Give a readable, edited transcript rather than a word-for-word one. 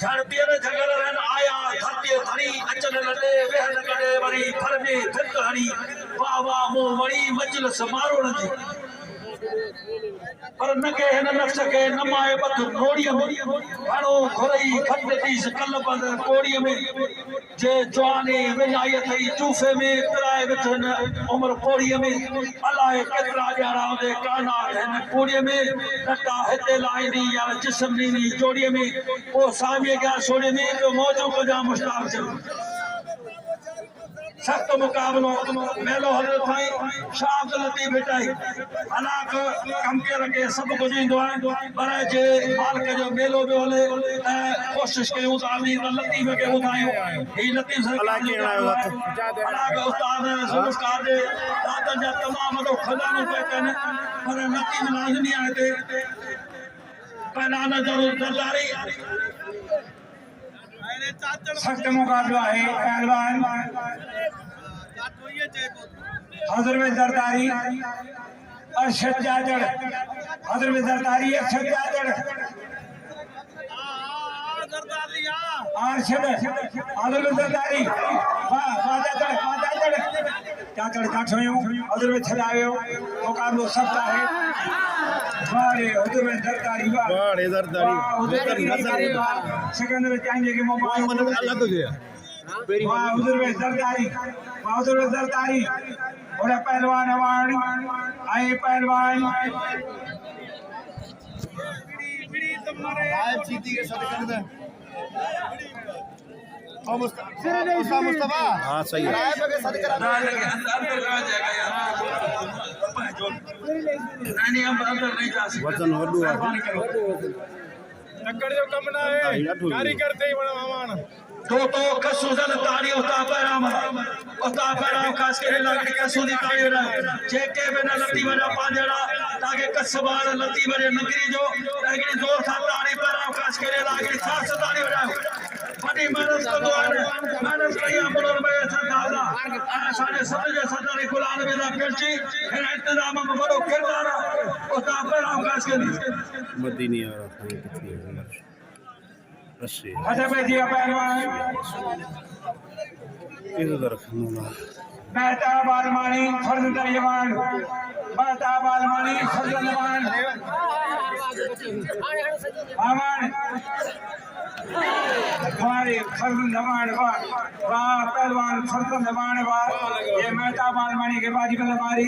झाड़पियर जगल रहन आया धरती धरी अचल लड़े वेहन कड़े वरी फर में फिर हरी वाह वाह मो वरी मजलिस मारोड़ जी पर न के हिन नफ्स के नमाए बद नोड़ीअ में घणो घुरई खट ॾीस कल बद कोड़ीअ में जे जवानी विञाई अथई चूफ़े में पिराए विथन उमिरि पोड़ीअ में अलाए केतिरा ॼाणा उन कानात हिन कूड़ीअ में टटा हिते लाहींदी या जिस्म ॾींदी जोड़ीअ में पोइ सामीअ कया सोड़ीअ में ॿियो मौजू कजा मुश्ताक चयो सख्त मुकाबलो मेलो हल थाई शाह लतीफ भेटाई हलाक कम के रखे सब कुछ इंदो है पर जे मालिक जो मेलो भी हले कोशिश कयूं था आमी लतीफ के ॿुधायूं ही लतीफ सरकार हलाक उस्ताद सुबस्कार जे दातन जा तमाम वॾो खजानो पे कन पर लतीफ लाज़मी आहे ते पहला नजर सरदारी सख्त मुकाबला है पहलवान हजरत जरदारी अरशद जाजड़ हजरत जरदारी अरशद जाजड़ अरशद हजरत जरदारी वाह जाजड़ जाजड़ काठों हजरत छलायो मुकाबलो सख्त है वारे हजरत जरदारी वाह सिकंदर चांजे के मोबाइल अलग हो गया हजरत जरदारी और पहलवान अवार्ड आए पहलवान मुस्तफा हाँ सही है वजन वडू नकड़ जो कम ना है कारीगर ते बड़ा मामान तो कसू जन ताड़ी उता पैराम खास के लागे कसू दी ताड़ी रा जेके बिना लती वजा पांजड़ा ताके कसबान लती वजे नगरी जो ताके जोर था ताड़ी पैराम खास के लागे खास ताड़ी वजा फटी मेहनत कंदो आहे मेहनत कई अमर में सदादा साडे समझे सदारी गुलाम में पिलची हिन इंतजाम में बड़ो किरदार उता पैराम खास के मदीनी और कितनी रस्सी अच्छा बेजिया पहलवान इधर रखना मेहताब आलमानी फर्ज तर्जमान मेहताब आलमानी फर्ज तर्जमान आमान हमारे फर्ज तर्जमान वाह पहलवान फर्ज तर्जमान वाह ये मेहताब आलमानी के बाजी में हमारी